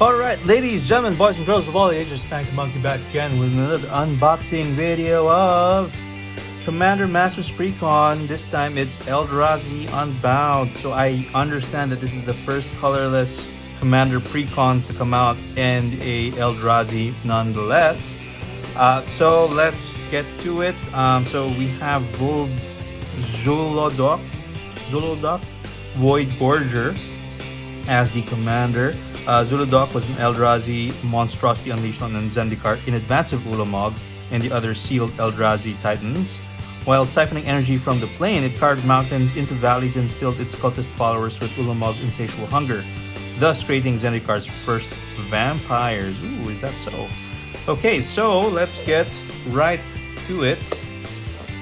Alright, ladies, gentlemen, boys and girls of all ages, thank you, Monkey, back again with another unboxing video of Commander Masters PRECON. This time it's Eldrazi Unbound. So I understand that this is the first colorless Commander PRECON to come out, and a Eldrazi nonetheless. So let's get to it. So we have Zulodok, Void Gorger as the commander. Zulodok was an Eldrazi monstrosity unleashed on an Zendikar in advance of Ulamog and the other sealed Eldrazi titans. While siphoning energy from the plane, it carved mountains into valleys and instilled its cultist followers with Ulamog's insatiable hunger, thus creating Zendikar's first vampires. Ooh, is that so? Okay, so let's get right to it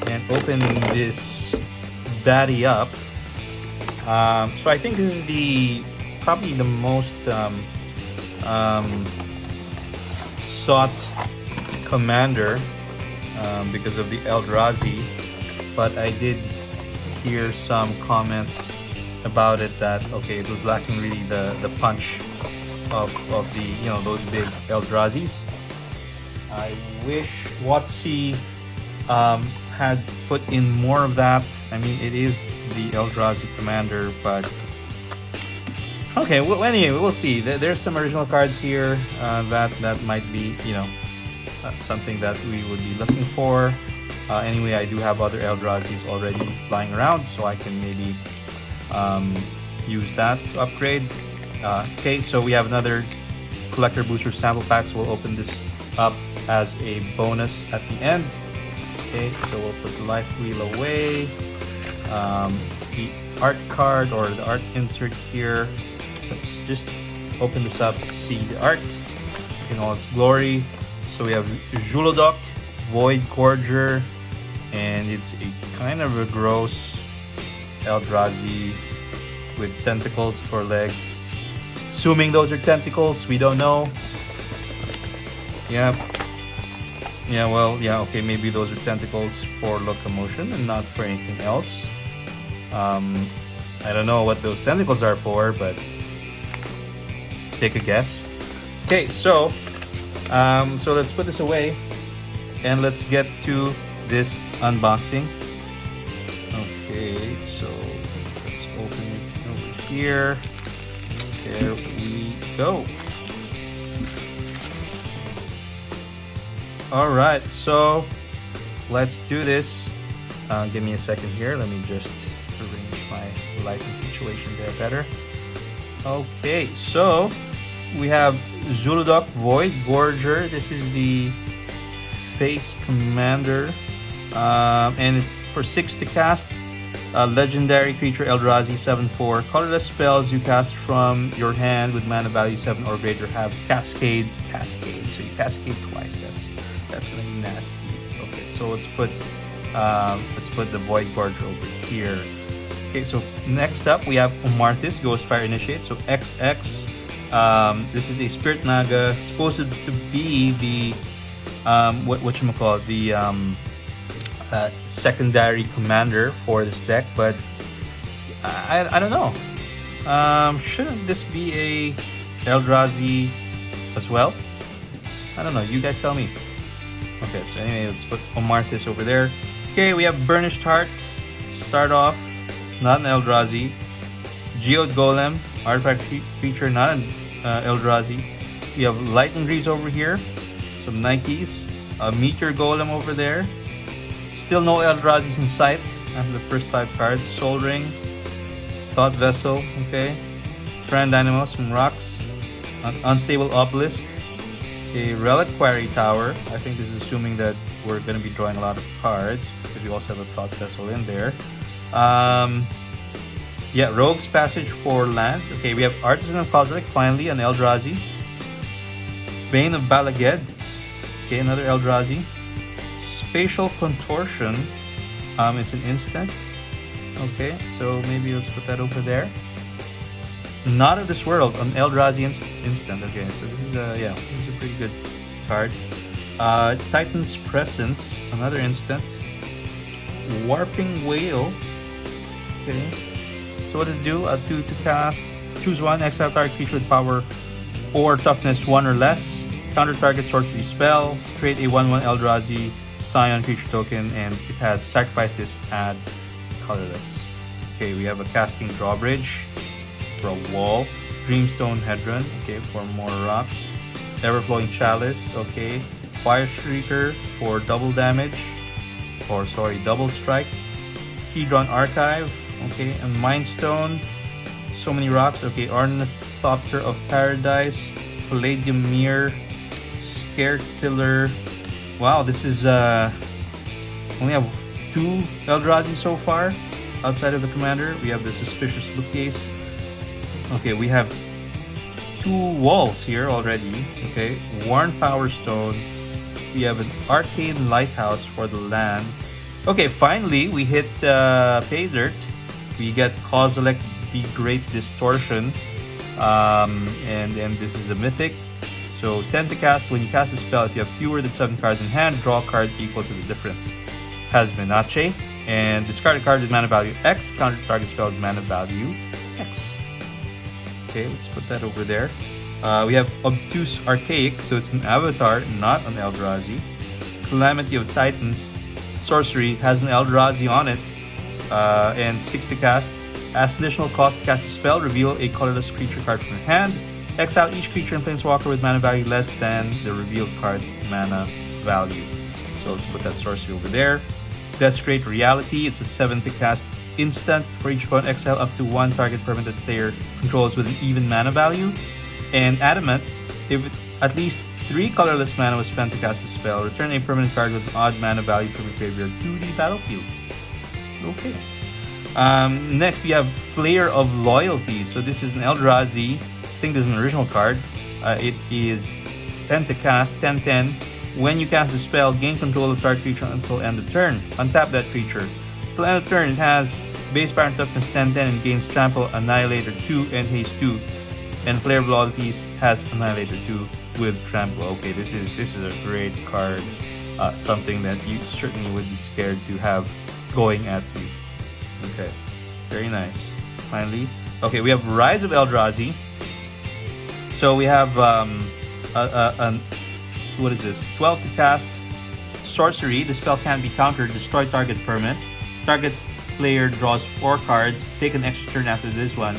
and open this baddie up. So I think this is probably the most sought commander because of the Eldrazi, but I did hear some comments about it that it was lacking really the punch of the those big Eldrazis. I wish WotC had put in more of that. I mean, it is the Eldrazi commander, but okay. Well, anyway, we'll see. There's some original cards here that might be something that we would be looking for. Anyway, I do have other Eldrazis already lying around, so I can maybe use that to upgrade. Okay, so we have another collector booster sample pack, so we'll open this up as a bonus at the end. Okay, so we'll put the life wheel away. The art card or the art insert here. Let's just open this up to see the art in all its glory. So we have Zulodok, Void Gorger, and it's a kind of a gross Eldrazi with tentacles for legs. Assuming those are tentacles, we don't know. Okay, maybe those are tentacles for locomotion and not for anything else. I don't know what those tentacles are for, but take a guess. Okay, so let's put this away and let's get to this unboxing. Okay, so let's open it over here. There we go. Alright, so let's do this. Give me a second here. Let me just arrange my lighting situation there better. Okay, so we have Zulodok, Void Gorger. This is the face commander. And for 6 to cast, legendary creature Eldrazi 7/4. Colorless spells you cast from your hand with mana value 7 or greater have cascade. So you cascade twice. That's gonna be nasty. Okay, so let's put the Void Gorger over here. Okay, so next up we have Omarthis, Ghostfire Initiate. So XX. This is a Spirit Naga, supposed to be the secondary commander for this deck, but I don't know. Shouldn't this be a Eldrazi as well? I don't know. You guys tell me. Okay, so anyway, let's put Omarthis over there. Okay, we have Burnished Heart. Start off, not an Eldrazi. Geode Golem, artifact creature, not an Eldrazi. We have Lightning Greaves over here, some Nikes, a Meteor Golem over there. Still no Eldrazis in sight after the first 5 cards. Soul Ring, Thought Vessel, okay. Trend Dynamo, some rocks, an Unstable Obelisk, a Reliquary Tower. I think this is assuming that we're going to be drawing a lot of cards, because we also have a Thought Vessel in there. Rogue's Passage for land. Okay, we have Artisan of Kozilek, finally, an Eldrazi. Bane of Balaged. Okay, another Eldrazi. Spatial Contortion. It's an instant. Okay, so maybe let's put that over there. Not of This World, an Eldrazi instant. Okay, so this is a pretty good card. Titan's Presence, another instant. Warping Whale. Okay. So what does it do? 2 to cast. Choose one, exile target creature with power or toughness 1 or less. Counter target sorcery spell. Create a 1/1 Eldrazi Scion creature token, and it has sacrifice this, add colorless. Okay, we have a casting drawbridge for a wall. Dreamstone Hedron, okay, for more rocks. Everflowing Chalice, okay. Fire Shrieker for double damage, or sorry, double strike. Hedron Archive, okay, and Mind Stone. So many rocks, okay. Ornithopter of Paradise, Palladium Mirror, Scaretiller. Wow, this is only have 2 Eldrazi so far outside of the commander. We have the Suspicious Bookcase. Okay, we have 2 walls here already. Okay, Worn Power Stone. We have an Arcane Lighthouse for the land. Okay, finally we hit Pay Dirt. We get Kozilek the Great Distortion, and this is a mythic. So 10 to cast. When you cast a spell, if you have fewer than 7 cards in hand, draw cards equal to the difference. Has Menache, and discard a card with mana value X. Counter target spell with mana value X. Okay, let's put that over there. We have Obtuse Archaic, so it's an avatar, not an Eldrazi. Calamity of Titans, sorcery, has an Eldrazi on it, and 6 to cast. As additional cost to cast a spell, reveal a colorless creature card from your hand. Exile each creature and planeswalker with mana value less than the revealed card's mana value. So let's put that sorcery over there. Desecrate Reality, it's a 7 to cast instant. For each opponent, exile up to 1 target permanent that player controls with an even mana value. And Adamant, if at least 3 colorless mana was spent to cast a spell, return a permanent card with an odd mana value from your graveyard to the battlefield. Okay. Next, we have Flare of Loyalty. So this is an Eldrazi. I think this is an original card. It is 10 to cast, 10/10. When you cast a spell, gain control of target creature until end of turn. Untap that creature. Until end of turn, it has base power and toughness 10/10 and gains Trample, Annihilator 2, and Haste 2. And Flare of Loyalties has Annihilator 2 with Trample. Okay, this is a great card. Something that you certainly would be scared to have going at you. Okay, very nice. Finally, okay, we have Rise of Eldrazi. So we have what is this? 12 to cast. Sorcery. The spell can't be countered. Destroy target permanent. Target player draws 4 cards. Take an extra turn after this one.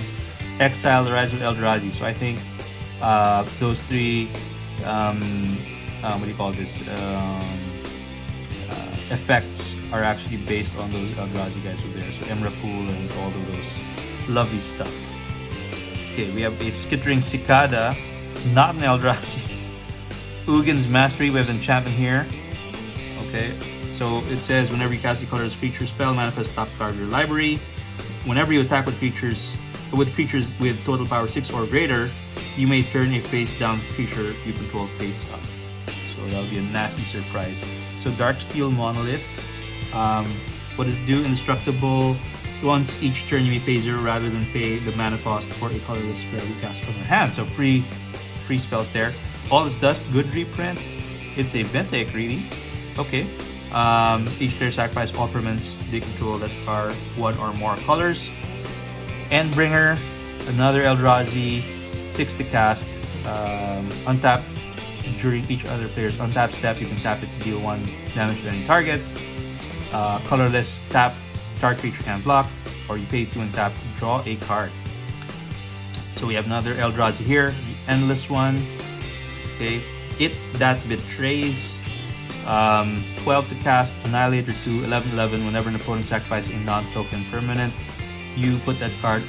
Exile the Rise of Eldrazi. So I think those 3 what do you call this? Effects are actually based on those Eldrazi guys over there. So Emrakul and all of those lovely stuff. Okay, we have a Skittering Cicada, not an Eldrazi. Ugin's Mastery, we have enchantment here. Okay, so it says whenever you cast a colorless creature spell, manifest top card of your library. Whenever you attack with creatures with total power 6 or greater, you may turn a face down creature you control face up. So that'll be a nasty surprise. So Darksteel Monolith. What does it do? Indestructible. Once each turn, you may pay 0 rather than pay the mana cost for a colorless spell you cast from your hand. So free spells there. All this dust, good reprint. It's a mythic, really. Okay. Each player sacrifice all permanents they control that are 1 or more colors. Endbringer, another Eldrazi, 6 to cast. Untap during each other player's untap step. You can tap it to deal 1 damage to any target. Colorless, tap, target creature can't block, or you pay 2 and tap, draw a card. So we have another Eldrazi here, the Endless one. Okay, It That Betrays. 12 to cast, Annihilator 2, 11/11. Whenever an opponent sacrifices a non-token permanent, you put that card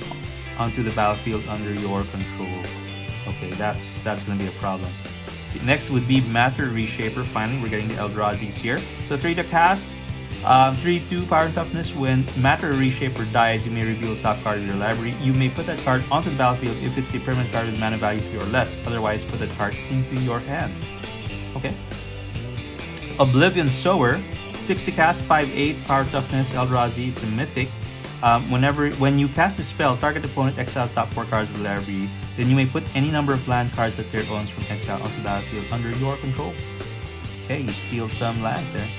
onto the battlefield under your control. Okay, that's going to be a problem. Next would be Matter Reshaper. Finally, we're getting the Eldrazis here. So 3 to cast, 3/2 power and toughness. When Matter Reshaper dies, you may reveal the top card of your library. You may put that card onto the battlefield if it's a permanent card with mana value 3 or less. Otherwise, put that card into your hand. Okay. Oblivion Sower, 6 to cast, 5/8 power toughness, Eldrazi. It's a mythic. When you cast a spell, target opponent exiles top 4 cards of the library. Then you may put any number of land cards that player owns from exile onto the battlefield under your control. Okay, you steal some lands there.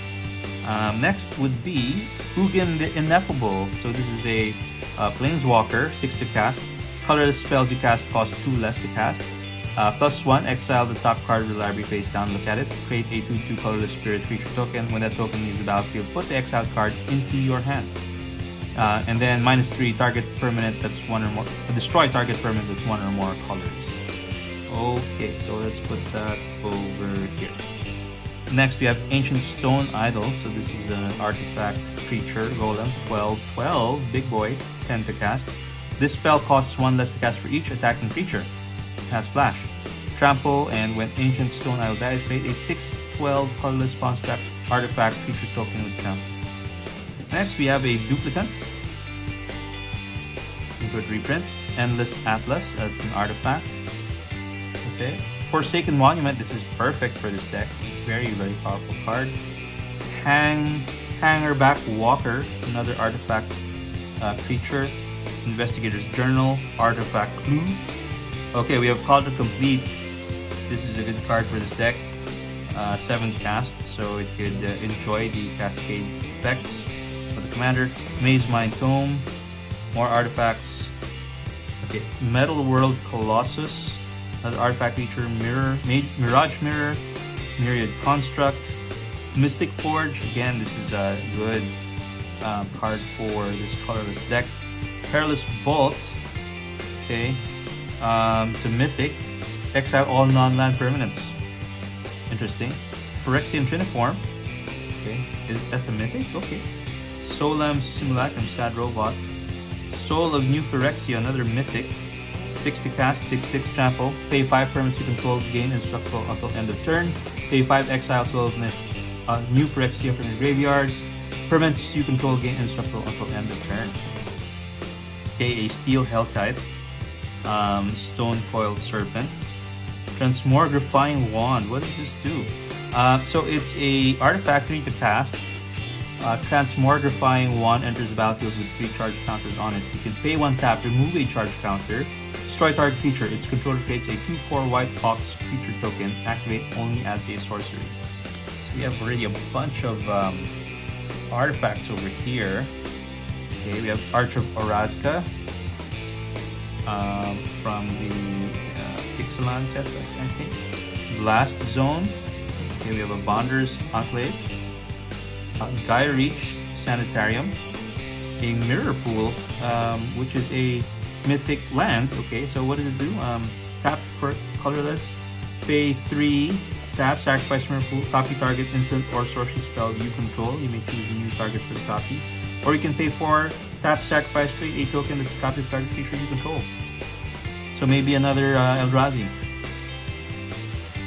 Next would be Ugin the Ineffable. So this is a Planeswalker, 6 to cast. Colorless spells you cast cost 2 less to cast. +1, exile the top card of the library face down, look at it. Create a 2/2 colorless spirit creature token. When that token leaves the battlefield, put the exiled card into your hand. And then -3, target permanent that's one or more, destroy target permanent that's one or more colors. Okay, so let's put that over here. Next, we have Ancient Stone Idol. So this is an artifact creature, golem, 12/12, big boy, 10 to cast. This spell costs 1 less to cast for each attacking creature. It has flash, trample, and when Ancient Stone Idol dies, create a 6/12 colorless bounce-back artifact creature token with trample. Next, we have a duplicate. Good reprint. Endless Atlas. It's an artifact. Okay. Forsaken Monument. This is perfect for this deck. Very, very powerful card. Hangerback Walker. Another artifact creature. Investigator's Journal. Artifact Clue. Okay, we have Calder Complete. This is a good card for this deck. 7th cast, so it could enjoy the cascade effects of the commander. Maze Mind Tome. More artifacts. Okay, Metal World Colossus. Another artifact feature. Mirage Mirror. Myriad Construct. Mystic Forge. Again, this is a good card for this colorless deck. Perilous Vault. Okay. It's a mythic. Exile all non-land permanents. Interesting. Phyrexian Triniform. Okay. That's a mythic? Okay. Solam Simulacrum, Sad Robot. Soul of New Phyrexia, another mythic. 6 to cast, 6/6 trample. Pay 5 permanents you control, gain indestructible until end of turn. Pay 5 exile Soul of New Phyrexia from your graveyard. Permanents you control, gain indestructible until end of turn. Okay, a Steel Hellkite. Stone Coiled Serpent. Transmogrifying Wand. What does this do? So it's a artifact 3 to cast. Transmogrifying Wand enters the battlefield with 3 charge counters on it. You can pay 1 tap, remove a charge counter, destroy target creature. Its controller creates a 2/4 white ox creature token. Activate only as a sorcery. So we have already a bunch of artifacts over here. Okay, we have Arch of Orazca from the Ixalan set, I think. Blast Zone. Okay, we have a Bonder's Enclave. Gaia Reach Sanitarium, a Mirror Pool, which is a mythic land. Okay, so what does it do? Tap for colorless, pay 3, tap, sacrifice Mirror Pool, copy target instant or sorcery spell you control. You may choose a new target for the copy, or you can pay 4, tap, sacrifice, create a token that's a copy of target creature you control. So maybe another Eldrazi.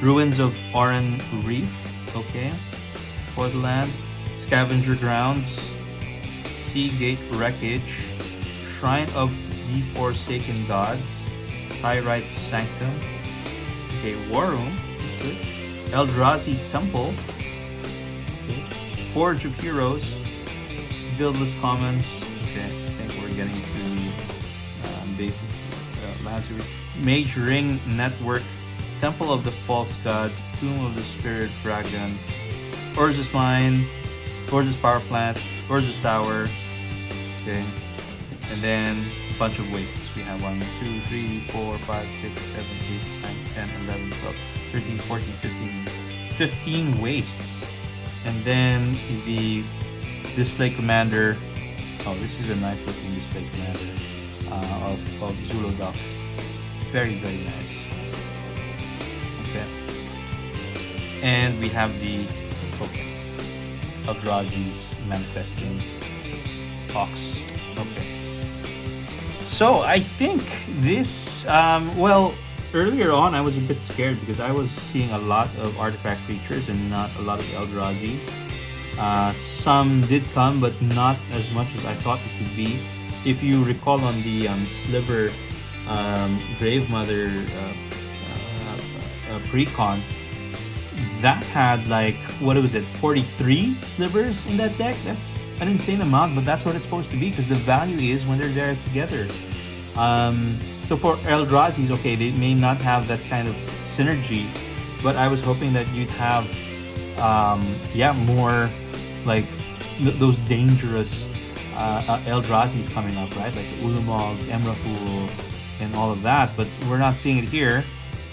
Ruins of Oran Reef. Okay, for the land. Scavenger Grounds, Seagate Wreckage, Shrine of the Forsaken Gods, Tyrite Sanctum, okay, War Room, that's good. Eldrazi Temple, okay. Forge of Heroes, Buildless Commons, okay, I think we're getting to basic lands here. Mage Ring Network, Temple of the False God, Tomb of the Spirit Dragon, Urza's Mine, Gorgeous Power Plant, Gorgeous Tower, okay, and then a bunch of wastes. We have 1, 2, 3, 4, 5, 6, 7, 8, 9, 10, 11, 12, 13, 14, 15 wastes. And then the Display Commander. Oh, this is a nice looking Display Commander of Zulodok. Very, very nice. Okay. And we have the tokens. Eldrazis Manifesting Ox. Okay. So I think this, well, earlier on I was a bit scared because I was seeing a lot of artifact creatures and not a lot of Eldrazi. Some did come, but not as much as I thought it would be. If you recall on the Sliver Grave Mother Precon, that had like, what was it, 43 slivers in that deck? That's an insane amount, but that's what it's supposed to be because the value is when they're there together. So for Eldrazis, okay, they may not have that kind of synergy, but I was hoping that you'd have, more like those dangerous Eldrazis coming up, right? Like the Ulamogs, Emrakul, and all of that, but we're not seeing it here.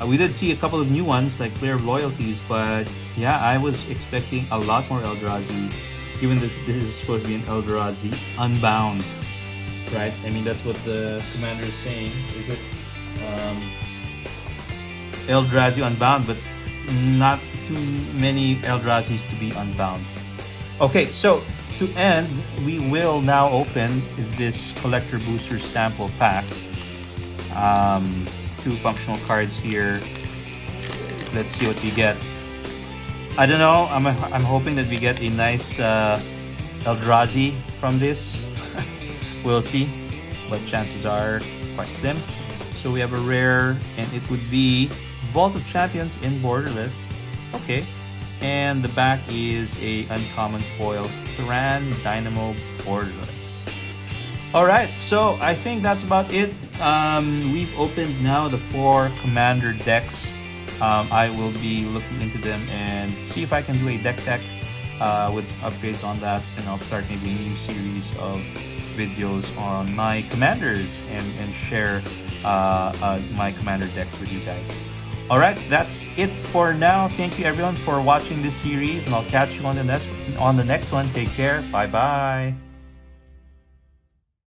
We did see a couple of new ones like Player of Loyalties, but yeah, I was expecting a lot more Eldrazi, given that this is supposed to be an Eldrazi Unbound, right? I mean, that's what the commander is saying. Is it Eldrazi Unbound, but not too many Eldrazis to be unbound. Okay, so to end, we will now open this collector booster sample pack. 2 functional cards here. Let's see what we get. I don't know. I'm hoping that we get a nice Eldrazi from this. We'll see, but chances are quite slim. So we have a rare, and it would be Vault of Champions in Borderless. Okay, and the back is a uncommon foil Tyran Dynamo Borderless. Alright, so I think that's about it. We've opened now the 4 commander decks. I will be looking into them and see if I can do a deck with some upgrades on that, and I'll start maybe a new series of videos on my commanders and share my commander decks with you guys. Alright, that's it for now. Thank you everyone for watching this series, and I'll catch you on the next one. Take care. Bye bye.